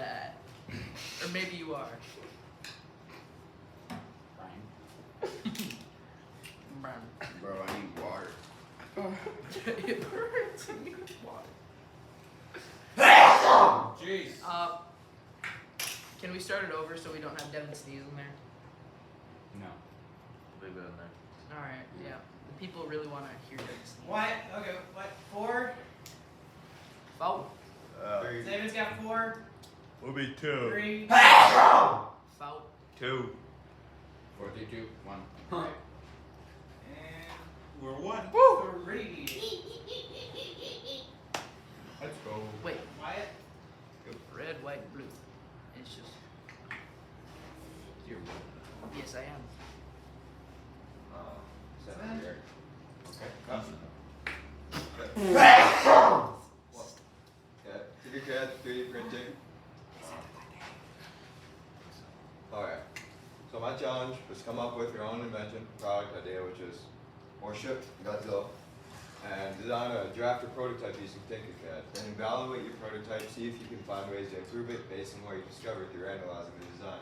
that. Or maybe you are. Brian. Bro, I need water. It hurts. You need water. Jeez. Can we start it over so we don't have Devin sneeze in there? No. Leave it in there. Alright, yeah. The people really want to hear Devin sneeze. What? Okay, what? 4? Foul. David's got 4. Will be 2. 3. Foul. 2. 4, 3, 2, 1. And We're 1. 3. Let's go. Wait, Wyatt? red, white, blue. It's just. You're Yes, I am. 7. okay. Yeah, Tinkercad 3D printing. Alright, so my challenge was come up with your own invention, product idea, which is Warship, Godzilla, and design a draft or prototype using Tinkercad. Then evaluate your prototype, see if you can find ways to improve it based on what you discovered through analyzing the design.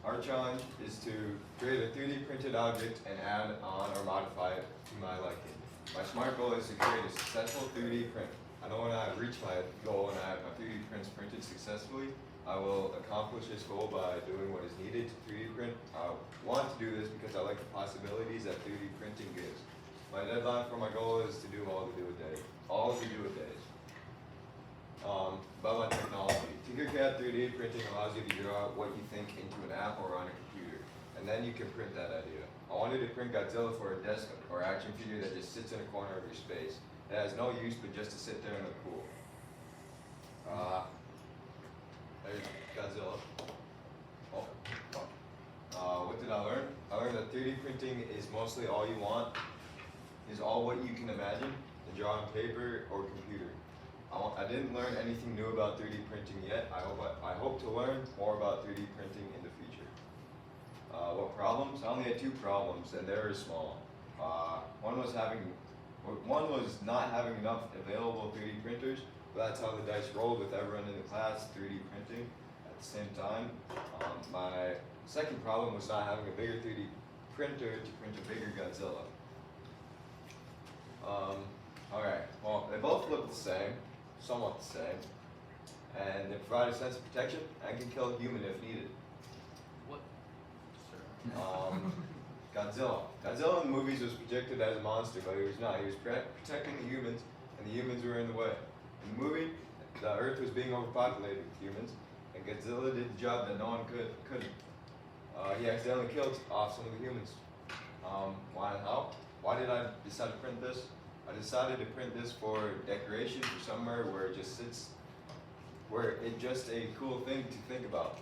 Our challenge is to create a 3D printed object and add on or modify it to my liking. My SMART goal is to create a successful 3D print. I know when I reach my goal and I have my 3D prints printed successfully, I will accomplish this goal by doing what is needed to 3D print. I want to do this because I like the possibilities that 3D printing gives. My deadline for my goal is to do all the do-it-days. About my technology. Tinkercad 3D printing allows you to draw what you think into an app or on a computer, and then you can print that idea. I wanted to print Godzilla for a desk or action figure that just sits in a corner of your space. It has no use but just to sit there and look cool. There's Godzilla. What did I learn? I learned that 3D printing is mostly all you want, is all what you can imagine, and draw on paper or computer. I didn't learn anything new about 3D printing yet. I hope to learn more about 3D printing in the future. What problems? I only had 2 problems, and they were small. One was not having enough available 3D printers, but that's how the dice rolled with everyone in the class 3D printing at the same time. My second problem was not having a bigger 3D printer to print a bigger Godzilla. Alright, well, they both look the same, somewhat the same, and they provide a sense of protection and can kill a human if needed. What? Godzilla. Godzilla in the movies was projected as a monster, but he was not. He was protecting the humans, and the humans were in the way. In the movie, the Earth was being overpopulated with humans, and Godzilla did the job that no one couldn't. He accidentally killed off some of the humans. Why and how? Why did I decide to print this? I decided to print this for decoration for somewhere where it just sits, where it's just a cool thing to think about.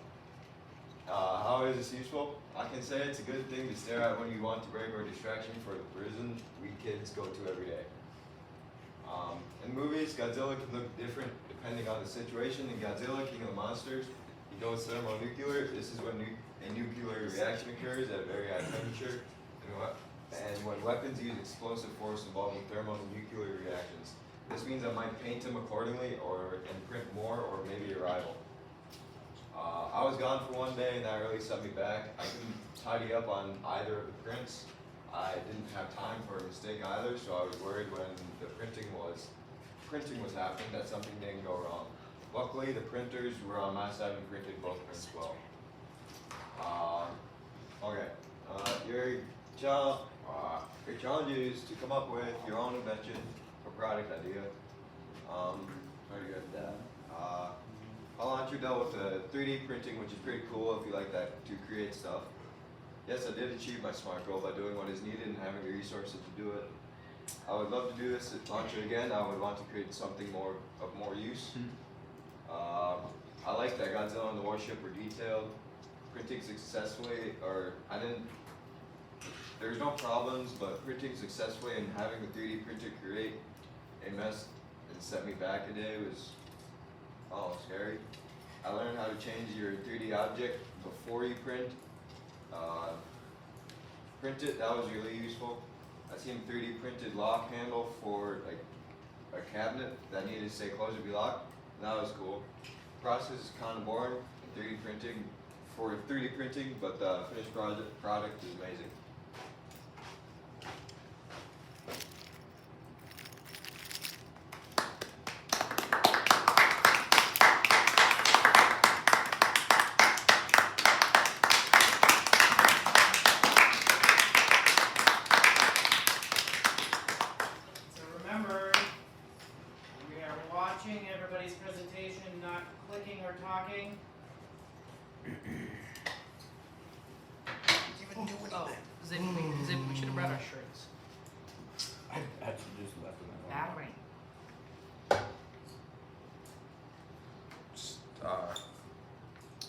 How is this useful? I can say it's a good thing to stare at when you want to break or distraction for the prison we kids go to every day. In movies, Godzilla can look different depending on the situation. In Godzilla, King of the Monsters, he goes thermonuclear. This is when a nuclear reaction occurs at a very high temperature, and when weapons use explosive force involving thermonuclear reactions. This means I might paint him accordingly and print more or maybe a rival. I was gone for one day and that really set me back. I couldn't tidy up on either of the prints. I didn't have time for a mistake either, so I was worried when the printing was happening that something didn't go wrong. Luckily, the printers were on my side and printed both prints well. Your challenge is to come up with your own invention or product idea. Already got that. Palantir dealt with the 3D printing, which is pretty cool if you like that to create stuff. Yes, I did achieve my SMART goal by doing what is needed and having the resources to do it. I would love to do this at Palantir again. I would want to create something of more use. I like that Godzilla and the Warship were detailed, printing successfully, there's no problems, but printing successfully and having the 3D printer create a mess and set me back a day was scary. I learned how to change your 3D object before you print. Print it, that was really useful. I seen a 3D printed lock handle for like a cabinet that needed to say close or be locked. That was cool. process is kind of boring in 3D printing for 3D printing, but the finished product is amazing. So remember, we are watching everybody's presentation, not clicking or talking. Oh, Zip, we should have brought our shirts. I actually just left them at home. Battery.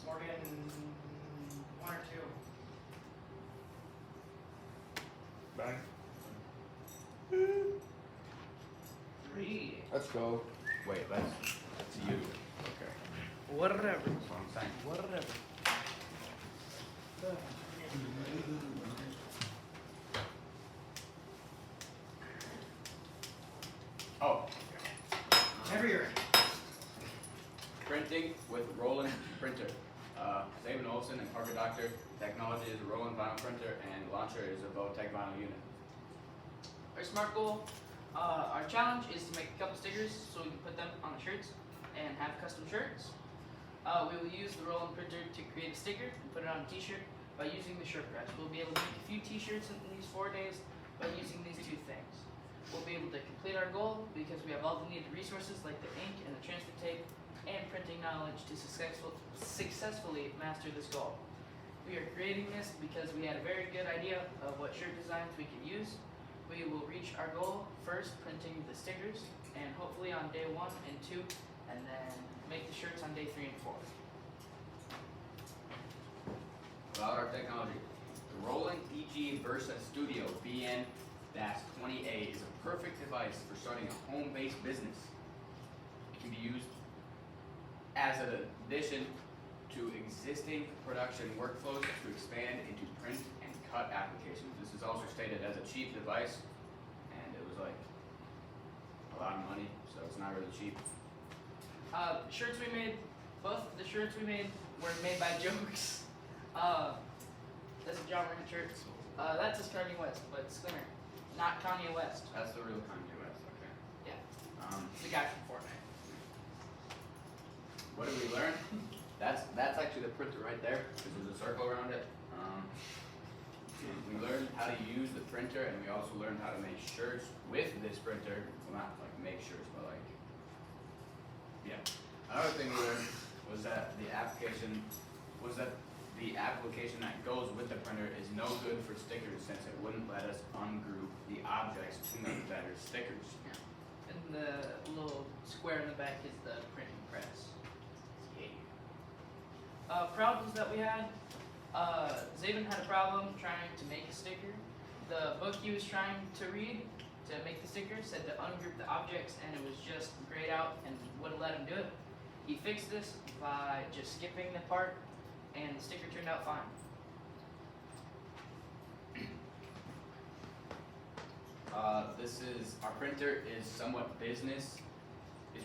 Morgan, 1 or 2. Bang. 3. Let's go. Wait, that's you. Okay. Whatever. That's what I'm saying. Whatever. Oh. Whenever you're ready. Printing with Roland printer. David Olson and Parker Doctor. Technology is a Roland vinyl printer, and launcher is a Votech vinyl unit. Our SMART goal, our challenge is to make a couple stickers so we can put them on the shirts and have custom shirts. We will use the Roland printer to create a sticker and put it on a t-shirt by using the shirt press. We'll be able to make a few t-shirts in these 4 days by using these 2 things. We'll be able to complete our goal because we have all the needed resources like the ink and the transfer tape and printing knowledge to successfully master this goal. We are creating this because we had a very good idea of what shirt designs we could use. We will reach our goal first printing the stickers and hopefully on day 1 and 2 and then make the shirts on day 3 and 4. About our technology. The Roland EG Versa Studio BN-20A is a perfect device for starting a home-based business. It can be used as an addition to existing production workflows to expand into print and cut applications. This is also stated as a cheap device, and it was like a lot of money, so it's not really cheap. Shirts we made, both the shirts we made were made by Jokes. That's a John Wayne shirt. That's his Kanye West, but Skimmer, not Kanye West. That's the real Kanye West, okay. Yeah. It's the guy from Fortnite. What did we learn? That's actually the printer right there, because there's a circle around it. We learned how to use the printer, and we also learned how to make shirts with this printer. Well, not like make shirts, but like, yeah. Another thing we learned was that the application that goes with the printer is no good for stickers since it wouldn't let us ungroup the objects to make better stickers. And the little square in the back is the printing press. Yay. Problems that we had. Zayden had a problem trying to make a sticker. The book he was trying to read to make the sticker said to ungroup the objects and it was just grayed out and wouldn't let him do it. He fixed this by just skipping the part and the sticker turned out fine. Our printer is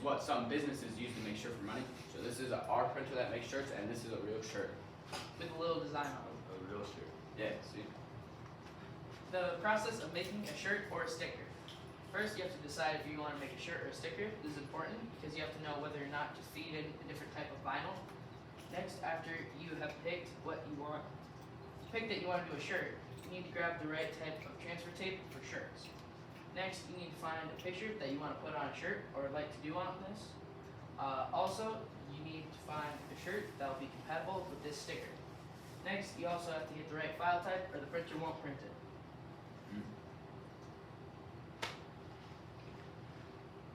what some businesses use to make shirts for money. So this is our printer that makes shirts, and this is a real shirt. With a little design on it. A real shirt. Yeah, see? The process of making a shirt or a sticker. First, you have to decide if you want to make a shirt or a sticker. This is important because you have to know whether or not to feed in a different type of vinyl. Next, after you have picked that you want to do a shirt, you need to grab the right type of transfer tape for shirts. Next, you need to find a picture that you want to put on a shirt or like to do on this. Also, you need to find a shirt that will be compatible with this sticker. Next, you also have to get the right file type or the printer won't print it.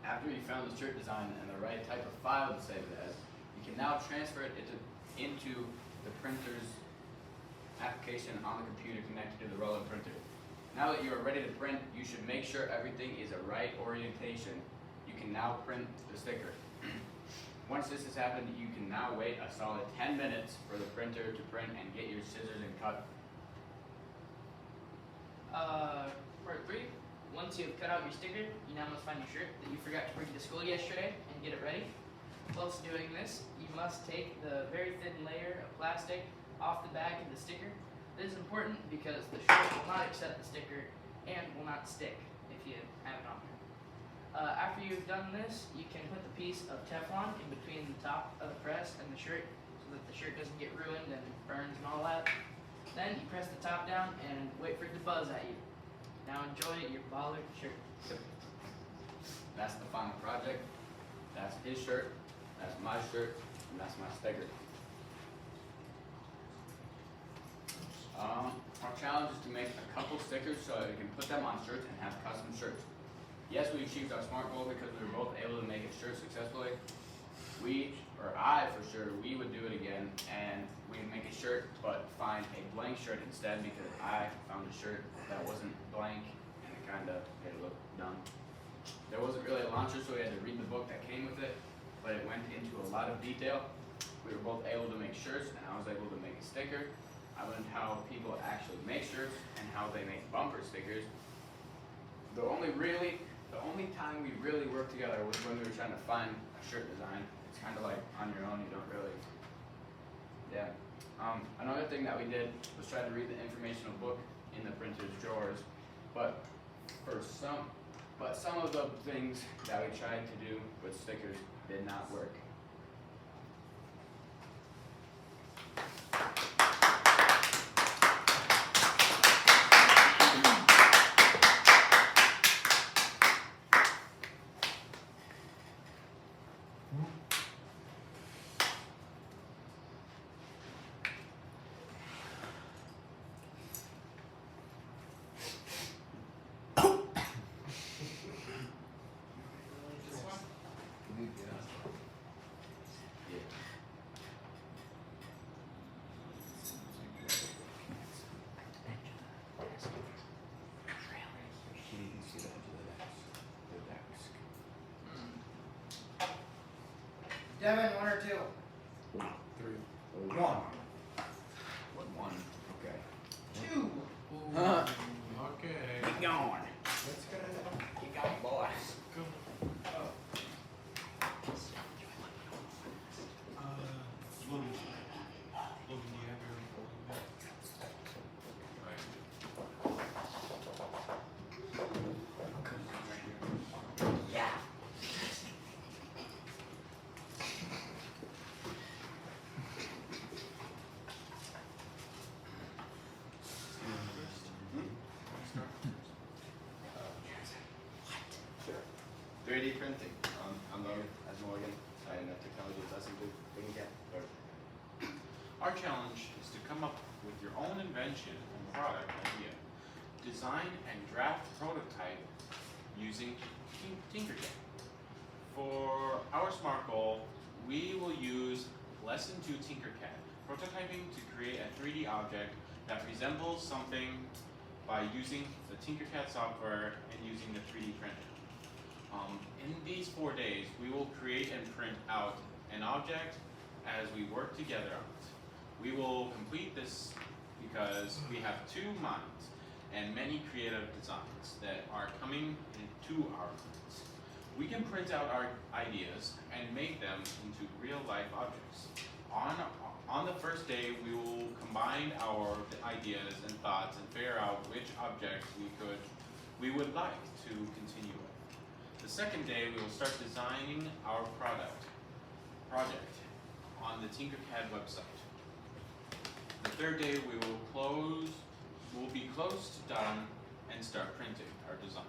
After you found the shirt design and the right type of file to save it as, you can now transfer it into the printer's application on the computer connected to the Roland printer. Now that you are ready to print, you should make sure everything is a right orientation. You can now print the sticker. Once this has happened, you can now wait a solid 10 minutes for the printer to print and get your scissors and cut. Part 3, once you have cut out your sticker, you now must find your shirt that you forgot to bring to school yesterday and get it ready. Whilst doing this, you must take the very thin layer of plastic off the back of the sticker. This is important because the shirt will not accept the sticker and will not stick if you have it on there. After you've done this, you can put the piece of Teflon in between the top of the press and the shirt so that the shirt doesn't get ruined and burns and all that. Then you press the top down and wait for it to buzz at you. Now enjoy your baller shirt. That's the final project. That's his shirt. That's my shirt. And that's my sticker. Our challenge is to make a couple stickers so that we can put them on shirts and have custom shirts. Yes, we achieved our SMART goal because we were both able to make a shirt successfully. I for sure, we would do it again and we'd make a shirt but find a blank shirt instead because I found a shirt that wasn't blank and it kind of made it look dumb. There wasn't really a launcher, so we had to read the book that came with it, but it went into a lot of detail. We were both able to make shirts and I was able to make a sticker. I learned how people actually make shirts and how they make bumper stickers. The only time we really worked together was when we were trying to find a shirt design. It's kind of like on your own, you don't really, yeah. Another thing that we did was try to read the informational book in the printer's drawers, but some of the things that we tried to do with stickers did not work. This one? Devin, one or two? One. What one? Okay. Two. Okay. Keep going. Let's go. Keep going, boys. Logan, do you have your folding bag? Yeah. Sure. 3D printing. I'm Logan, as Morgan. I am a technology lesson to Thinking Cat. Our challenge is to come up with your own invention and product idea. Design and draft prototype using Tinkercad. For our SMART goal, we will use Lesson 2 Tinkercad, prototyping to create a 3D object that resembles something by using the Tinkercad software and using the 3D printer. In these 4 days, we will create and print out an object as we work together on it. We will complete this because we have 2 minds and many creative designs that are coming into our minds. We can print out our ideas and make them into real-life objects. On the first day, we will combine our ideas and thoughts and figure out which objects we would like to continue with. The second day, we will start designing our project on the Tinkercad website. The third day, we'll be close to done and start printing our design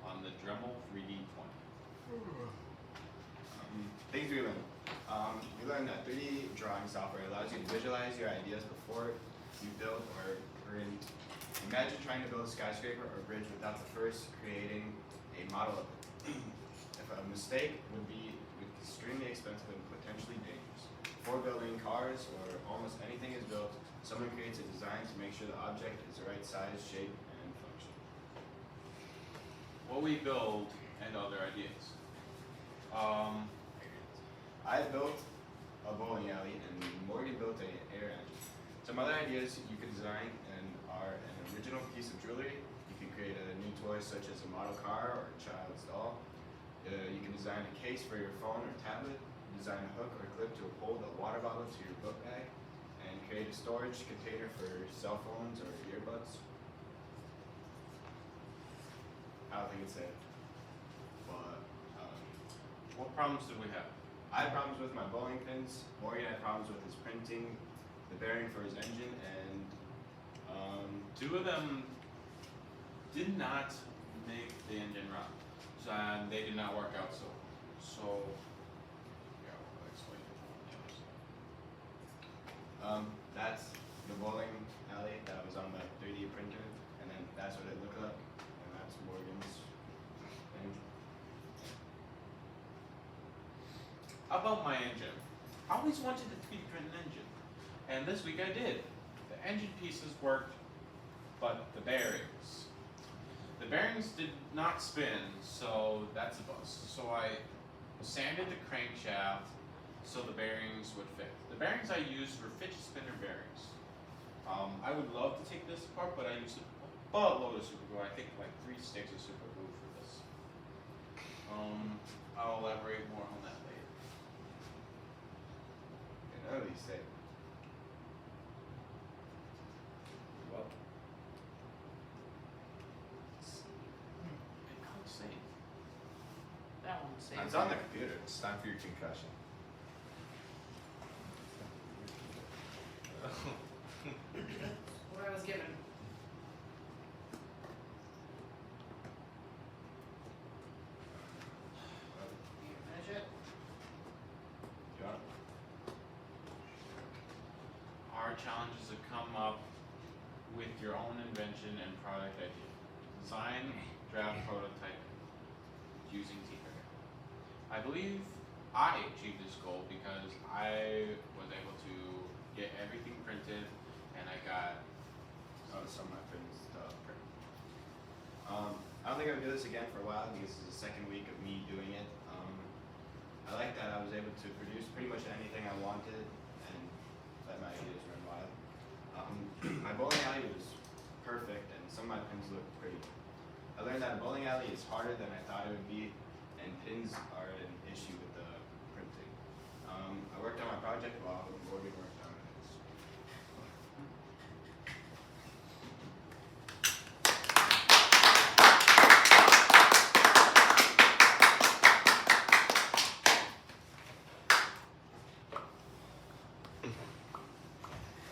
on the Dremel 3D 20. Things we learned. We learned that 3D drawing software allows you to visualize your ideas before you build or print. Imagine trying to build a skyscraper or bridge without the first creating a model of it. If a mistake would be extremely expensive and potentially dangerous. Before building cars or almost anything is built, someone creates a design to make sure the object is the right size, shape, and function. What we build and other ideas. I built a bowling alley and Morgan built an air engine. Some other ideas you could design are an original piece of jewelry. You can create a new toy such as a model car or a child's doll. You can design a case for your phone or tablet. design a hook or clip to hold a water bottle to your book bag, and create a storage container for cell phones or earbuds. I don't think it's it, but What problems did we have? I had problems with my bowling pins. Morgan had problems with his printing, the bearing for his engine, and Two of them did not make the engine run, so and they did not work out. So yeah, I'll explain it. that's the bowling alley that was on the 3D printer, and then that's what it looked like, and that's Morgan's thing. How about my engine? I always wanted a 3D print an engine, and this week I did. The engine pieces worked, but the bearings did not spin, so that's a bust. So I sanded the crankshaft so the bearings would fit. The bearings I used were fidget spinner bearings. I would love to take this apart, but I used a buttload of super glue. I think like 3 sticks of super glue for this. I'll elaborate more on that later. None of these say. Well, It can't say. That one was saved. it's on the computer. It's time for your concussion. What I was given. You finish it? You want it? Our challenge is to come up with your own invention and product idea. Design, draft, prototype using Tinkercad. I believe I achieved this goal because I was able to get everything printed and I got Some of my friends print. I don't think I'm gonna do this again for a while because this is the second week of me doing it. I like that I was able to produce pretty much anything I wanted and let my ideas run wild. My bowling alley was perfect and some of my pins looked pretty. I learned that a bowling alley is harder than I thought it would be, and pins are an issue with the printing. I worked on my project while Morgan worked on his.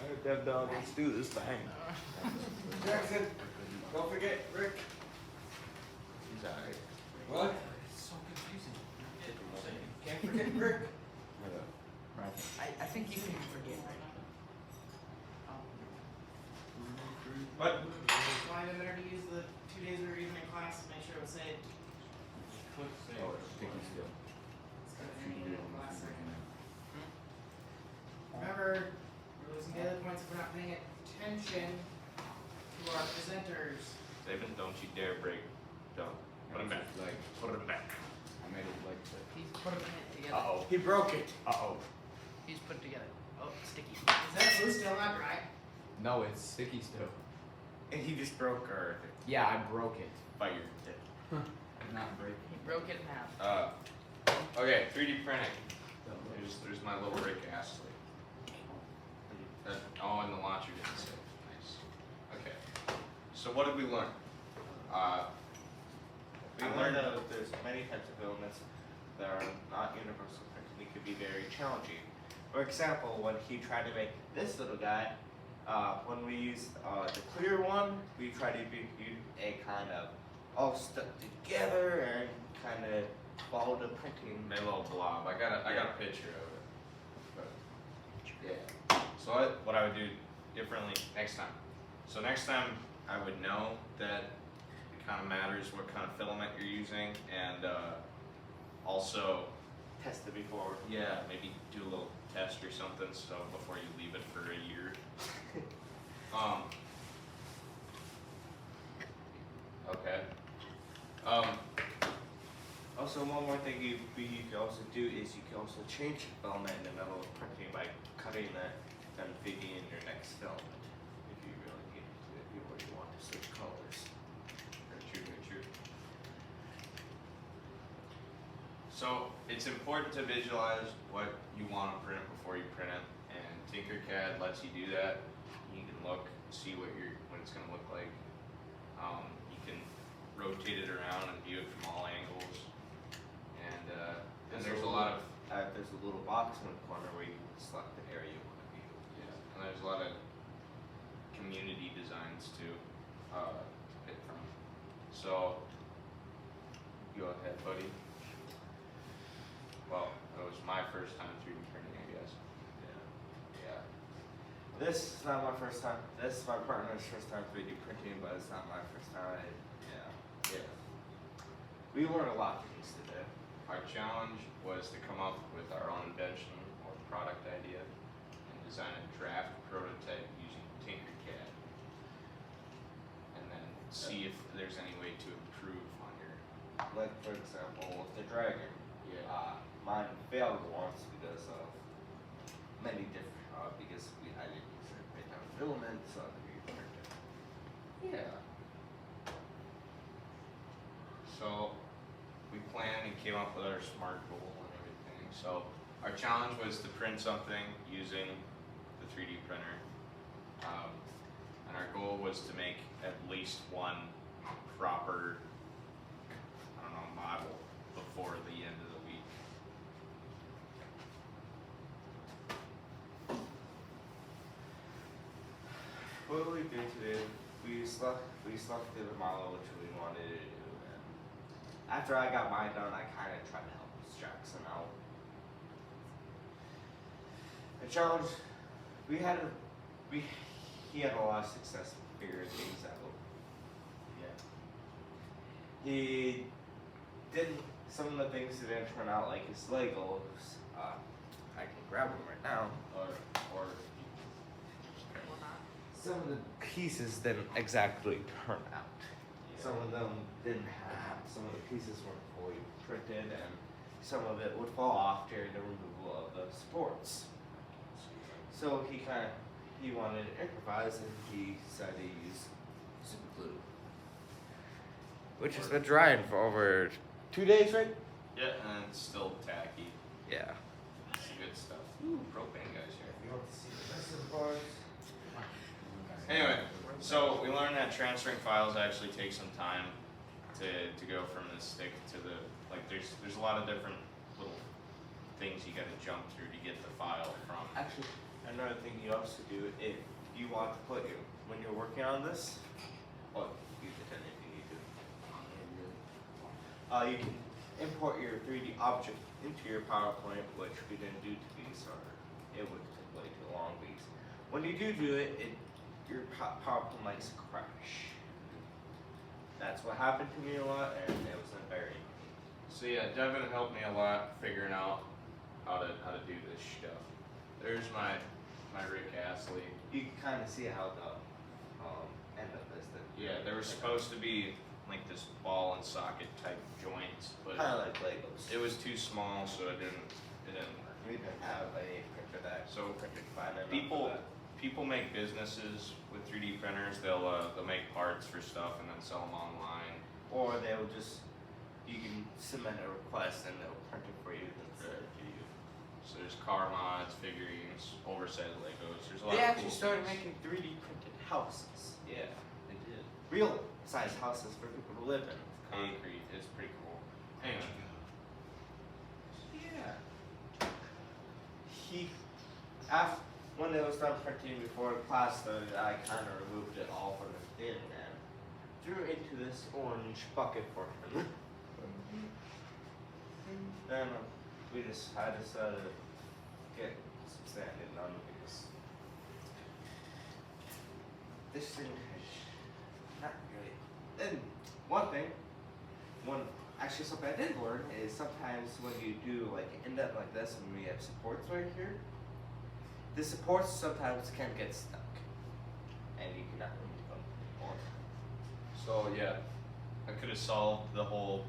Alright, Dev Dog, let's do this thing. Jackson, don't forget Rick. He's alright. What? It's so confusing. Can't forget Rick. I think you can forget right now. What? Find it better to use the 2 days we were using in class to make sure it was saved. Click save. Oh, sticky still. It's got any class. Remember, we're losing daily points if we're not paying attention to our presenters. Saban, don't you dare break. Don't. Put him back. Like, Put him back. I made it like the. He's put it together. Uh-oh. He broke it. Uh-oh. He's put it together. Oh, sticky. Is that glue still not dry? No, it's sticky still. And he just broke our Yeah, I broke it. fire. Not break. He broke it in half. Okay, 3D printing. There's my little Rick Astley. Oh, and the launcher didn't save. Nice. Okay. So what did we learn? We learned that there's many types of filaments that are not universal printing. It could be very challenging. For example, when he tried to make this little guy, when we used the clear one, we tried to be a kind of all stuck together and kind of follow the printing. Made a little blob. I got a picture of it. But yeah. So what I would do differently next time. So next time I would know that it kind of matters what kind of filament you're using, and also Test it before. yeah, maybe do a little test or something so before you leave it for a year. Okay. Also, one more thing you can also do is you can also change the filament in the middle of printing by cutting it and feeding in your next filament if you really need to, if you really want to switch colors. Very true, very true. So it's important to visualize what you want to print before you print it, and Tinkercad lets you do that. You can look, see what it's going to look like. You can rotate it around and view it from all angles, and there's a lot of There's a little box in the corner where you can select the area you want to view. and there's a lot of community designs to pick from. So go ahead, buddy. Well, it was my first time 3D printing, I guess. Yeah. This is not my first time. This is my partner's first time 3D printing, but it's not my first time. Yeah. We learned a lot from these today. Our challenge was to come up with our own invention or product idea and design a draft prototype using Tinkercad. And then see if there's any way to improve on your. Like for example, with the dragon. Yeah. Mine failed once because of many different because I didn't use it right now filament, so I could print it. Yeah. So we planned and came up with our SMART goal and everything. So our challenge was to print something using the 3D printer. And our goal was to make at least one proper, model before the end of the week. What did we do today? We selected the model which we wanted to do, and after I got mine done, I kind of tried to help Jackson out. The challenge, he had a lot of success figuring things out. Yeah. He didn't. Some of the things didn't turn out like his Legos. I can grab them right now. Or Some of the pieces didn't exactly turn out. Some of them didn't have. Some of the pieces weren't fully printed, and some of it would fall off during the removal of the supports. So he wanted to improvise, and he decided to use super glue, which has been drying for over 2 days, right? yeah, and it's still tacky. Yeah. It's the good stuff. Ooh, propane guys here. You want to see the rest of the parts? Anyway, so we learned that transferring files actually takes some time to go from the stick to the, there's a lot of different little things you gotta jump through to get the file from. Actually, another thing you also do, if you want to put when you're working on this, use it if you need to. You can import your 3D object into your PowerPoint, which we didn't do to these, or it would take way too long. Because when you do it, your PowerPoint likes to crash. That's what happened to me a lot, and it wasn't very. So yeah, Devin helped me a lot figuring out how to do this stuff. There's my Rick Astley. You can kind of see how the end of this. Yeah, there was supposed to be like this ball and socket type joints, but kind of like Legos. it was too small, so it didn't work. We didn't have a printer that So printed fine enough people for that. people make businesses with 3D printers. They'll make parts for stuff and then sell them online. Or they'll you can submit a request and they'll print it for you and send it to you. So there's car mods, figurines, oversized Legos. There's a lot They of actually cool started things. making 3D printed houses. Yeah, they did. Real size houses for people to live in. Concrete. It's pretty cool. Anyway. Yeah. When it was done printing before class started, I kind of removed it all from the bin and threw it into this orange bucket for him. Then I decided to get some sanding done because this thing is not really. Then one thing, something I did learn is sometimes when you do like an indent like this, and we have supports right here, the supports sometimes can get stuck, and you cannot remove them anymore. So yeah, I could have solved the whole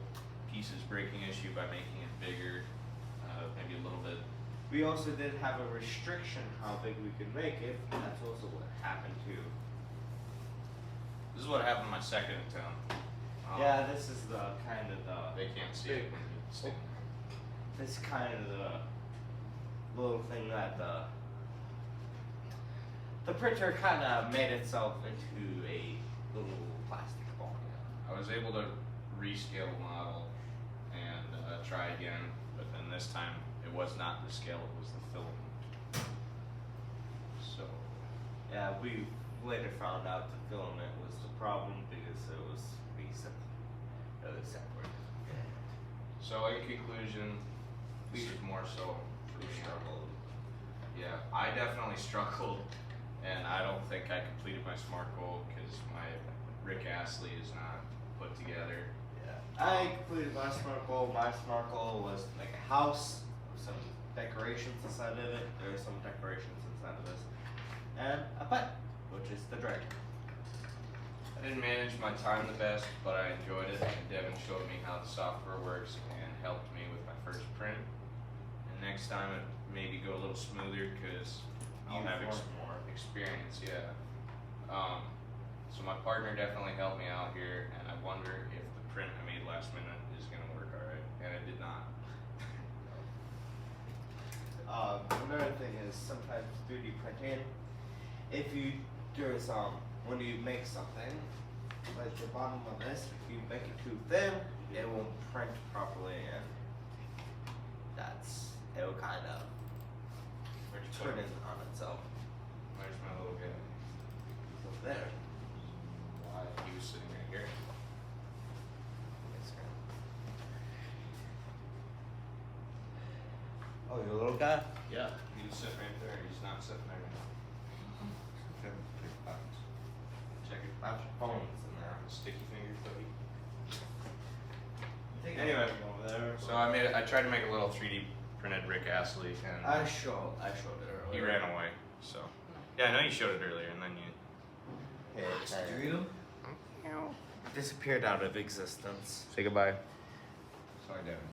pieces breaking issue by making it bigger, maybe a little bit. We also did have a restriction how big we could make it, and that's also what happened too. This is what happened my second attempt. Yeah, this is the kind of the. They can't see it when you stand there. this kind of the little thing that the printer kind of made itself into a little plastic ball. I was able to rescale the model and try again, but then this time it was not the scale, it was the filament. So, Yeah, we later found out the filament was the problem because it was really separate. so in conclusion, this is more so We struggled. Yeah, I definitely struggled, and I don't think I completed my SMART goal because my Rick Astley is not put together. Yeah. I completed my SMART goal. My SMART goal was to make a house with some decorations inside of it. There are some decorations inside of this. And a pet, which is the dragon. I didn't manage my time the best, but I enjoyed it, and Devin showed me how the software works and helped me with my first print. And next time it maybe go a little smoother because I'll have more. experience, yeah. So my partner definitely helped me out here, and I wonder if the print I made last minute is gonna work alright, and it did not. Another thing is sometimes 3D printing. If you when you make something, like the bottom of this, if you make it too thin, it won't print properly, and it will kind of Where'd you put turn it? in on itself. Where's my little guy? Over there. Why? He was sitting right here. Oh, your little guy? Yeah. He was sitting right there, he's not sitting there now. Check it. Lots of phones in there. Sticky finger cookie. Anyway, Anyway, over there. So I tried to make a little 3D printed Rick Astley, and I showed it he earlier. ran away. So yeah, I know you showed it earlier, and then you. It disappeared out of existence. Say goodbye. Sorry, Devin.